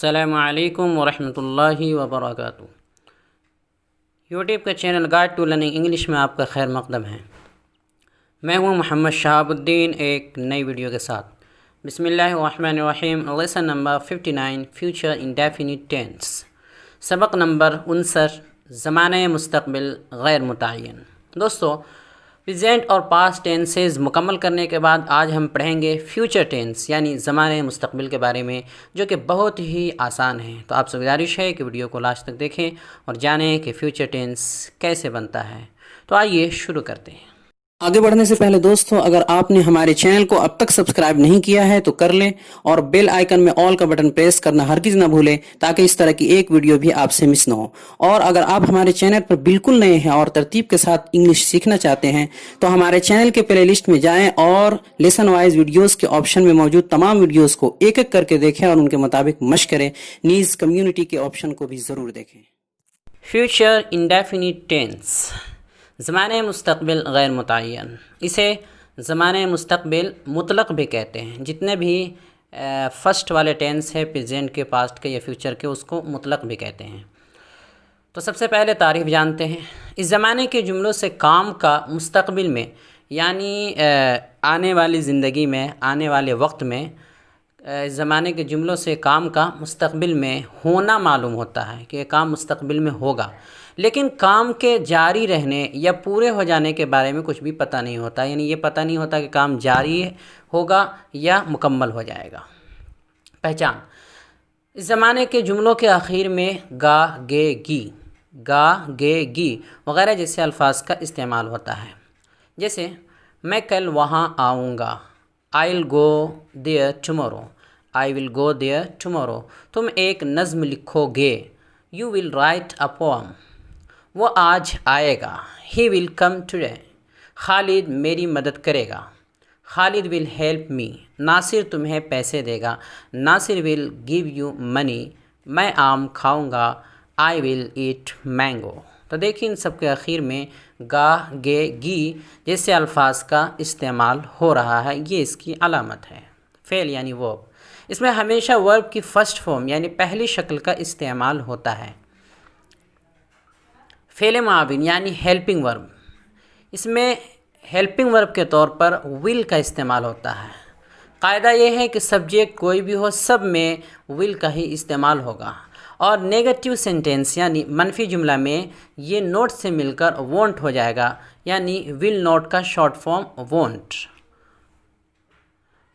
अस्सलामु अलैकुम वरहमतुल्लाहि वबरकातुहू। यूट्यूब के channel guide to learning English में आपका खैर मकदम है। मैं हूं मोहम्मद शहाबुद्दीन एक नई वीडियो के साथ। बिस्मिल्लाहिर्रहमानिर्रहीम। Lesson number 59 future indefinite tense. सबक नंबर 59 ज़माने मुस्तक़बिल गैर मुतय्यन। दोस्तों, प्रेजेंट और पास्ट टेंसेस मुकम्मल करने के बाद आज हम पढ़ेंगे फ्यूचर टेंस यानी ज़माने मुस्तक़बिल के बारे में, जो कि बहुत ही आसान है। तो आपसे गुजारिश है कि वीडियो को लास्ट तक देखें और जानें कि फ्यूचर टेंस कैसे बनता है। तो आइए शुरू करते हैं। आगे बढ़ने से पहले दोस्तों, अगर आपने हमारे चैनल को अब तक सब्सक्राइब नहीं किया है तो कर लें और बेल आइकन में ऑल का बटन प्रेस करना हरगिज़ ना भूलें, ताकि इस तरह की एक वीडियो भी आपसे मिस ना हो। और अगर आप हमारे चैनल पर बिल्कुल नए हैं और तरतीब के साथ इंग्लिश सीखना चाहते हैं तो हमारे चैनल के प्लेलिस्ट में जाएं और लेसन वाइज वीडियोज़ के ऑप्शन में मौजूद तमाम वीडियोज़ को एक एक करके देखें और उनके मुताबिक मशक करें। नीज़ कम्युनिटी के ऑप्शन को भी ज़रूर देखें। फ्यूचर इंडेफिनिट टेंस, ज़माने मुस्तक़बिल गैर मुतय्यन। इसे ज़माने मुस्तक़बिल मुतलक भी कहते हैं। जितने भी फर्स्ट वाले टेंस है, प्रेजेंट के, पास्ट के या फ्यूचर के, उसको मुतलक भी कहते हैं। तो सबसे पहले तारीफ़ जानते हैं। इस ज़माने के जुमलों से काम का मुस्तक़बिल में यानी आने वाली ज़िंदगी में, आने वाले वक्त में, इस ज़माने के जुमलों से काम का मुस्तक़बिल में होना मालूम होता है कि काम मुस्तक़बिल में होगा, लेकिन काम के जारी रहने या पूरे हो जाने के बारे में कुछ भी पता नहीं होता। यानी ये पता नहीं होता कि काम जारी होगा या मुकम्मल हो जाएगा। पहचान, इस ज़माने के जुमलों के आखिर में गा, गे, गी वगैरह जैसे अल्फाज का इस्तेमाल होता है। जैसे मैं कल वहाँ आऊँगा, I will go there tomorrow, I will go there tomorrow. तुम एक नज़्म लिखोगे, you will write a poem. वो आज आएगा, he will come today. Khalid मेरी मदद करेगा, Khalid will help me. Nasir तुम्हें पैसे देगा, Nasir will give you money. मैं आम खाऊंगा, आई विल ईट मैंगो। तो देखिए, इन सब के आखिर में गा, गे, गी जैसे अल्फाज का इस्तेमाल हो रहा है। ये इसकी अलामत है। फ़ेल यानी वर्ब, इसमें हमेशा वर्ब की फ़र्स्ट फॉर्म यानी पहली शक्ल का इस्तेमाल होता है। फ़ेल माविन यानी हेल्पिंग वर्ब, इसमें हेल्पिंग वर्ब के तौर पर विल का इस्तेमाल होता है। कायदा यह है कि सब्जेक्ट कोई भी हो, सब में विल का ही इस्तेमाल होगा। और नेगेटिव सेंटेंस यानी मनफी जुमला में ये नोट से मिलकर वोंट हो जाएगा, यानी विल नोट का शॉर्ट फॉर्म वोंट।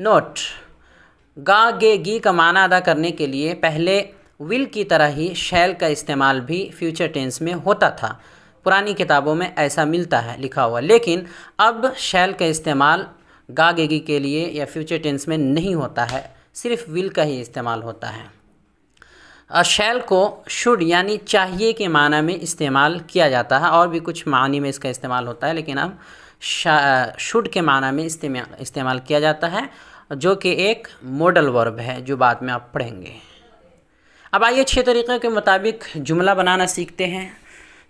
नोट, गा, गे, गी का माना अदा करने के लिए पहले विल की तरह ही शैल का इस्तेमाल भी फ्यूचर टेंस में होता था। पुरानी किताबों में ऐसा मिलता है लिखा हुआ, लेकिन अब शैल का इस्तेमाल गा, गे, गी के लिए या फ्यूचर टेंस में नहीं होता है, सिर्फ विल का ही इस्तेमाल होता है। शैल को शुड यानी चाहिए के माना में इस्तेमाल किया जाता है, और भी कुछ मानी में इसका इस्तेमाल होता है, लेकिन अब शुड के माना में इस्तेमाल किया जाता है, जो कि एक मॉडल वर्ब है जो बाद में आप पढ़ेंगे। अब आइए 6 तरीक़े के मुताबिक जुमला बनाना सीखते हैं।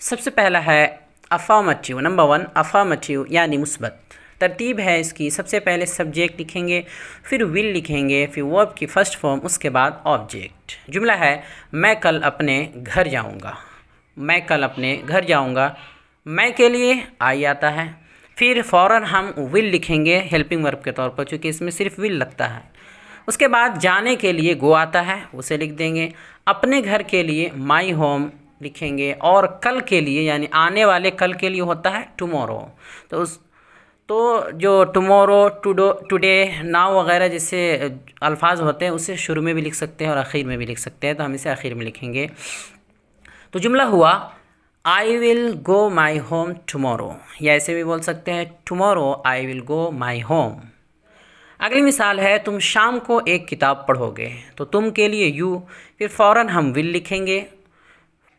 सबसे पहला है अफर्मेटिव। नंबर 1 अफर्मेटिव यानी मुस्बत। तरतीब है इसकी, सबसे पहले सब्जेक्ट लिखेंगे, फिर विल लिखेंगे, फिर वर्ब की फ़र्स्ट फॉर्म, उसके बाद ऑब्जेक्ट। जुमला है मैं कल अपने घर जाऊंगा, मैं कल अपने घर जाऊंगा। मैं के लिए आई आता है, फिर फ़ौरन हम विल लिखेंगे हेल्पिंग वर्ब के तौर पर, चूँकि इसमें सिर्फ विल लगता है। उसके बाद जाने के लिए गो आता है, उसे लिख देंगे। अपने घर के लिए माई होम लिखेंगे, और कल के लिए यानी आने वाले कल के लिए होता है टुमारो। तो जो टुमारो, टुडे, नाउ वगैरह जैसे अल्फाज होते हैं उसे शुरू में भी लिख सकते हैं और आखिर में भी लिख सकते हैं, तो हम इसे आखिर में लिखेंगे। तो जुमला हुआ आई will go my home tomorrow, या ऐसे भी बोल सकते हैं tomorrow I will go my home. अगली मिसाल है तुम शाम को एक किताब पढ़ोगे, तो तुम के लिए यू, फिर फ़ौरन हम विल लिखेंगे।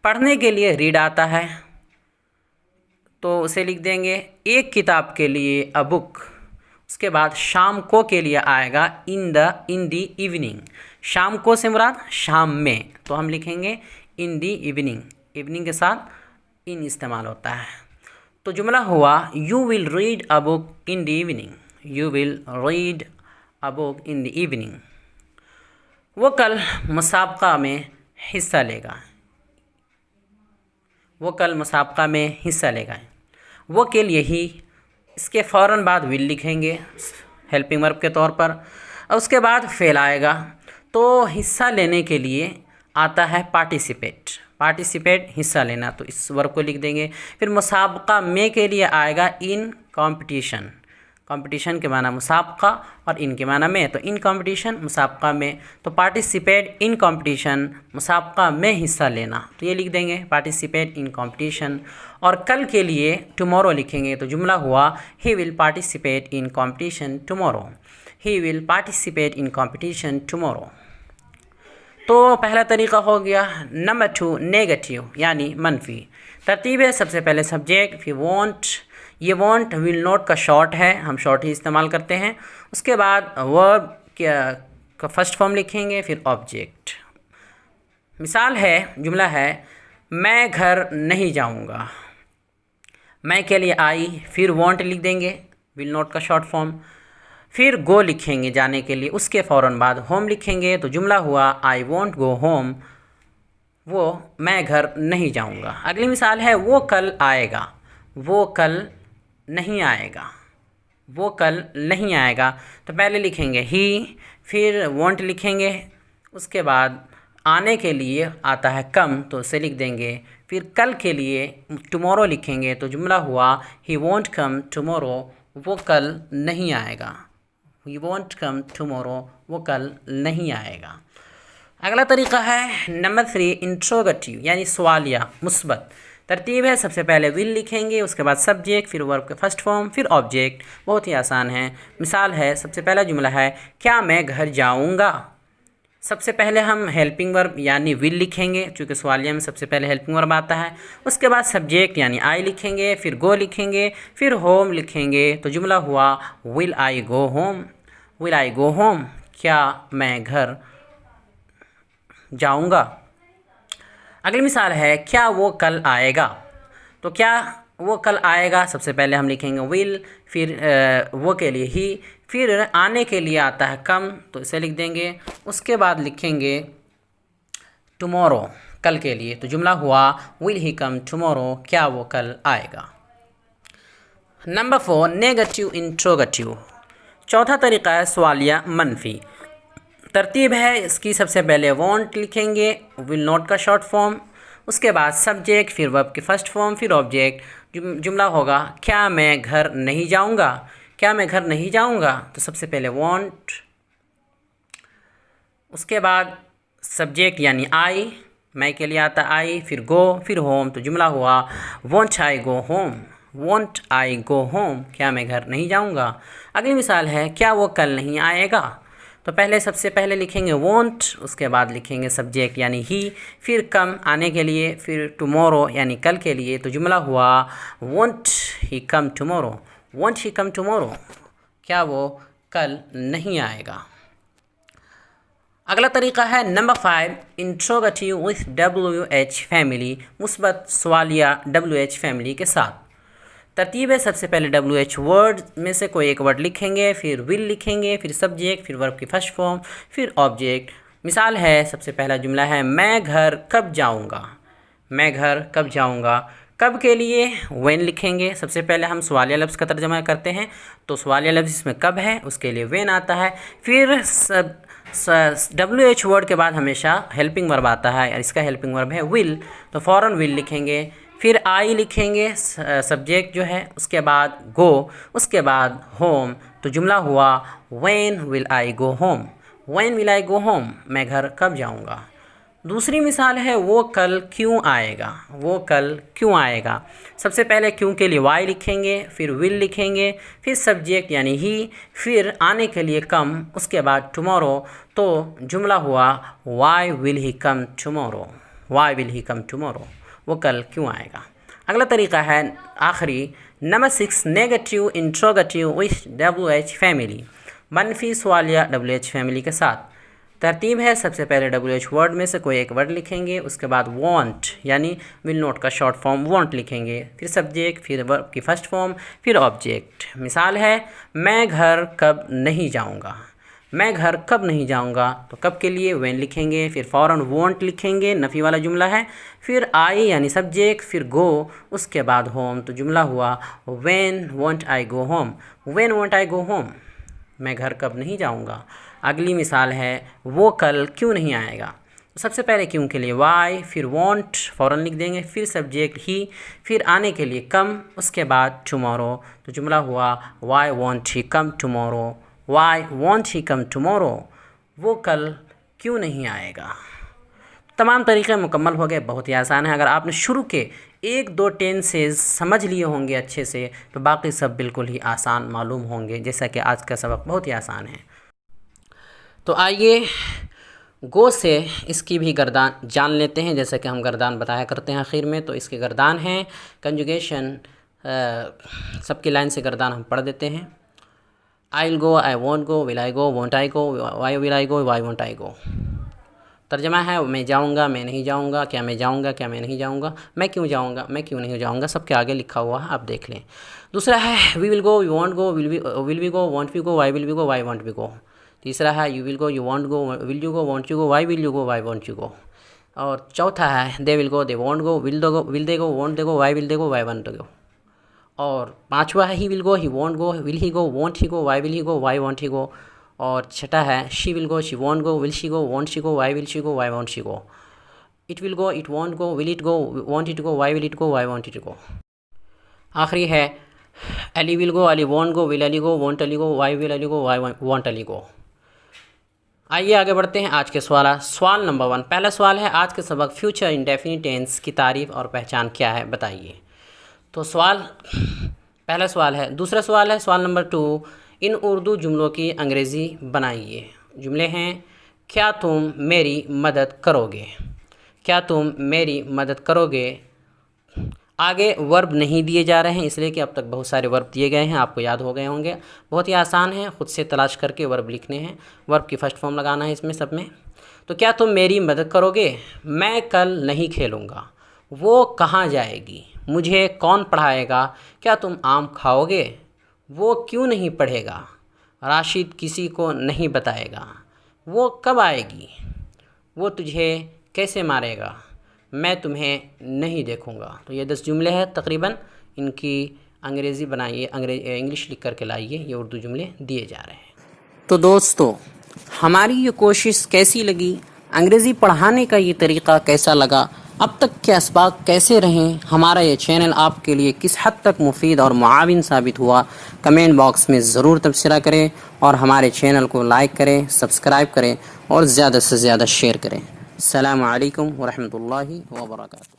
पढ़ने के लिए रीड आता है, तो उसे लिख देंगे एक किताब के लिए अ बुक। उसके बाद शाम को के लिए आएगा इन दी इवनिंग। शाम को से मुराद शाम में, तो हम लिखेंगे इन दी इवनिंग। इवनिंग के साथ इन इस्तेमाल होता है। तो जुमला हुआ you will read a book in the evening, you will read a book in the evening. वो कल मुसाबका में हिस्सा लेगा। वो कल मुसाबका में हिस्सा लेगा। वो के लिए ही, इसके फ़ौरन बाद विल लिखेंगे हेल्पिंग वर्ब के तौर पर, और उसके बाद फेल आएगा। तो हिस्सा लेने के लिए आता है पार्टिसिपेट। पार्टिसिपेट हिस्सा लेना, तो इस वर्ब को लिख देंगे। फिर मुसाबका में के लिए आएगा इन कंपटीशन। कंपटीशन के माना मुसाबका और इन के माना में, तो इन कंपटीशन मुसाबका में, तो पार्टिसिपेट इन कंपटीशन मुसाबका में हिस्सा लेना, तो ये लिख देंगे पार्टिसिपेट इन कंपटीशन। और कल के लिए टुमारो लिखेंगे, तो जुमला हुआ he will participate in competition tomorrow. He will participate in competition tomorrow. तो पहला तरीका हो गया। नंबर 2 नेगेटिव यानी मनफी। तरतीब है, सबसे पहले सब्जेक्ट, फिर वॉन्ट। ये वॉन्ट विल नॉट का शॉर्ट है, हम शॉर्ट ही इस्तेमाल करते हैं। उसके बाद वर्ब का फर्स्ट फॉर्म लिखेंगे, फिर ऑब्जेक्ट। मिसाल है, जुमला है, मैं घर नहीं जाऊंगा। मैं के लिए आई, फिर वॉन्ट लिख देंगे, विल नॉट का शॉर्ट फॉर्म। फिर गो लिखेंगे जाने के लिए, उसके फ़ौरन बाद होम लिखेंगे, तो जुमला हुआ आई वॉन्ट गो होम। वो मैं घर नहीं जाऊंगा। अगली मिसाल है, वो कल आएगा। वो कल नहीं आएगा। वो कल नहीं आएगा, तो पहले लिखेंगे ही, फिर वॉन्ट लिखेंगे, उसके बाद आने के लिए आता है कम, तो उसे लिख देंगे। फिर कल के लिए टुमारो लिखेंगे, तो जुमला हुआ ही वॉन्ट कम टुमारो। वो कल नहीं आएगा। ही वॉन्ट कम टुमारो, वो कल नहीं आएगा। अगला तरीका है नंबर 3 इंट्रोगेटिव यानी सवालिया मुस्बत। तरतीब है, सबसे पहले विल लिखेंगे, उसके बाद सब्जेक्ट, फिर वर्ब के फर्स्ट फॉर्म, फिर ऑब्जेक्ट। बहुत ही आसान है। मिसाल है, सबसे पहला जुमला है, क्या मैं घर जाऊंगा। सबसे पहले हम हेल्पिंग वर्ब यानी विल लिखेंगे, चूँकि सवालिया में सबसे पहले हेल्पिंग वर्ब आता है। उसके बाद सब्जेक्ट यानी आई लिखेंगे, फिर गो लिखेंगे, फिर होम लिखेंगे, तो जुमला हुआ will I go home. Will I go home, क्या मैं घर जाऊंगा। अगली मिसाल है, क्या वो कल आएगा। तो क्या वो कल आएगा, सबसे पहले हम लिखेंगे विल, फिर वो के लिए ही, फिर आने के लिए आता है कम, तो इसे लिख देंगे। उसके बाद लिखेंगे टुमारो, कल के लिए, तो जुमला हुआ विल ही कम टुमारो, क्या वो कल आएगा। Number 4 negative interrogative. चौथा तरीका है सवालिया मनफी। तरतीब है इसकी, सबसे पहले वॉन्ट लिखेंगे, विल नॉट का शॉर्ट फॉर्म, उसके बाद सब्जेक्ट, फिर वर्ब की फर्स्ट फॉर्म, फिर ऑब्जेक्ट। जुमला होगा क्या मैं घर नहीं जाऊंगा। क्या मैं घर नहीं जाऊंगा, तो सबसे पहले वॉन्ट, उसके बाद सब्जेक्ट यानी आई, मैं के लिए आता आई, फिर गो, फिर होम, तो जुमला हुआ want I go home. Want I go home, क्या मैं घर नहीं जाऊंगा। अगली मिसाल है, क्या वो कल नहीं आएगा। तो पहले सबसे पहले लिखेंगे वॉन्ट, उसके बाद लिखेंगे सब्जेक्ट यानी ही, फिर कम आने के लिए, फिर टुमारो यानी कल के लिए, तो जुमला हुआ won't he come tomorrow. Won't he come tomorrow, क्या वो कल नहीं आएगा। अगला तरीका है number 5 interrogative with WH family. मुस्बत सवालिया WH फैमिली के साथ। तरतीब है, सबसे पहले WH वर्ड में से कोई एक वर्ड लिखेंगे, फिर विल लिखेंगे, फिर सब्जेक्ट, फिर वर्ब की फर्स्ट फॉर्म, फिर ऑब्जेक्ट। मिसाल है, सबसे पहला जुमला है, मैं घर कब जाऊंगा। मैं घर कब जाऊंगा। कब के लिए व्हेन लिखेंगे। सबसे पहले हम सवालिया लफ्ज़ का तर्जमा करते हैं, तो सवालिया लफ्ज़ इसमें कब है, उसके लिए व्हेन आता है। फिर WH वर्ड के बाद हमेशा हेल्पिंग वर्ब आता है, और इसका हेल्पिंग वर्ब है विल, तो फ़ौरन विल लिखेंगे। फिर आई लिखेंगे सब्जेक्ट जो है, उसके बाद गो, उसके बाद होम, तो जुमला हुआ when will I go home. When will I go home, मैं घर कब जाऊंगा। दूसरी मिसाल है, वो कल क्यों आएगा। वो कल क्यों आएगा। सबसे पहले क्यों के लिए वाई लिखेंगे, फिर विल लिखेंगे, फिर सब्जेक्ट यानी ही, फिर आने के लिए कम, उसके बाद टुमारो, तो जुमला हुआ why will he come tomorrow. Why will he come tomorrow, वो कल क्यों आएगा। अगला तरीका है आखिरी नंबर 6 negative interrogative with WH family. मनफी सवालिया WH फैमिली के साथ। तरतीब है, सबसे पहले WH वर्ड में से कोई एक वर्ड लिखेंगे, उसके बाद वॉन्ट यानी विल नॉट का शॉर्ट फॉर्म वॉन्ट लिखेंगे, फिर सब्जेक्ट, फिर वर्ब की फर्स्ट फॉर्म, फिर ऑब्जेक्ट। मिसाल है, मैं घर कब नहीं जाऊंगा। मैं घर कब नहीं जाऊंगा, तो कब के लिए व्हेन लिखेंगे, फिर फ़ौरन वॉन्ट लिखेंगे, नफ़ी वाला जुमला है, फिर आई यानी सब्जेक्ट, फिर गो, उसके बाद होम, तो जुमला हुआ when want I go home. When want I go home, मैं घर कब नहीं जाऊंगा। अगली मिसाल है वो कल क्यों नहीं आएगा। सबसे पहले क्यों के लिए वाई, फिर वॉन्ट फ़ौरन लिख देंगे, फिर सब्जेक्ट ही, फिर आने के लिए कम, उसके बाद टुमारो, तो जुमला हुआ Y won't he come tomorrow. Y won't he come tomorrow, वो कल क्यों नहीं आएगा। तमाम तरीक़े मुकम्मल हो गए, बहुत ही आसान है। अगर आपने शुरू के 1-2 टेंसेस समझ लिए होंगे अच्छे से, तो बाकी सब बिल्कुल ही आसान मालूम होंगे, जैसा कि आज का सबक बहुत ही आसान है। तो आइए गो से इसकी भी गर्दान जान लेते हैं, जैसे कि हम गर्दान बताया करते हैं आखिर में। तो इसके गर्दान हैं कंजुगेशन, सबकी लाइन से गर्दान हम पढ़ देते हैं। I will go, I won't go, will I go, won't I go, why will I go, why won't I go. तर्जमा है मैं जाऊंगा, मैं नहीं जाऊंगा, क्या मैं जाऊंगा, क्या मैं नहीं जाऊंगा, मैं क्यों जाऊंगा, मैं क्यों नहीं जाऊंगा, सबके आगे लिखा हुआ है, आप देख लें। दूसरा है we will go, we won't go, will we go, won't we go, why will we go, why won't we go. तीसरा है you will go, you won't go, will you go, won't you go, why will you go, why won't you go. और चौथा है they will go, they won't go, will they go, won't they go, why will they go, why won't go. और पांचवा है he will go, he won't go, will he go, won't he go, why will he go, why won't he go. और छठा है she will go, she won't go, will she go, won't she go, why will she go, why won't she go. It will go, it won't go, will it go, won't it go, why will it go, why won't it go. आखिरी है Ali will go, Ali want go, will Ali go, won't Ali go, why will Ali go, why won't Ali go. आइए आगे बढ़ते हैं आज के सवाल number 1। पहला सवाल है आज के सबक फ्यूचर इंडेफिनिट टेंस की तारीफ़ और पहचान क्या है, बताइए। तो पहला सवाल है। दूसरा सवाल है सवाल नंबर 2, इन उर्दू जुमलों की अंग्रेज़ी बनाइए। जुमले हैं क्या तुम मेरी मदद करोगे, क्या तुम मेरी मदद करोगे। आगे वर्ब नहीं दिए जा रहे हैं, इसलिए कि अब तक बहुत सारे वर्ब दिए गए हैं, आपको याद हो गए होंगे। बहुत ही आसान है, ख़ुद से तलाश करके वर्ब लिखने हैं, वर्ब की फर्स्ट फॉर्म लगाना है इसमें सब में। तो क्या तुम मेरी मदद करोगे, मैं कल नहीं खेलूँगा, वो कहाँ जाएगी, मुझे कौन पढ़ाएगा, क्या तुम आम खाओगे, वो क्यों नहीं पढ़ेगा, राशिद किसी को नहीं बताएगा, वो कब आएगी, वो तुझे कैसे मारेगा, मैं तुम्हें नहीं देखूंगा। तो ये 10 जुमले हैं तकरीबन, इनकी अंग्रेज़ी बनाइए, इंग्लिश लिख करके लाइए, ये उर्दू जुमले दिए जा रहे हैं। तो दोस्तों हमारी ये कोशिश कैसी लगी, अंग्रेज़ी पढ़ाने का ये तरीक़ा कैसा लगा, अब तक के असबाब कैसे रहें, हमारा ये चैनल आपके लिए किस हद तक मुफीद और मुआविन साबित हुआ, कमेंट बॉक्स में ज़रूर तबसरा करें और हमारे चैनल को लाइक करें, सब्सक्राइब करें और ज़्यादा से ज़्यादा शेयर करें। अस्सलामु अलैकुम व रहमतुल्लाहि व बरकातुहू।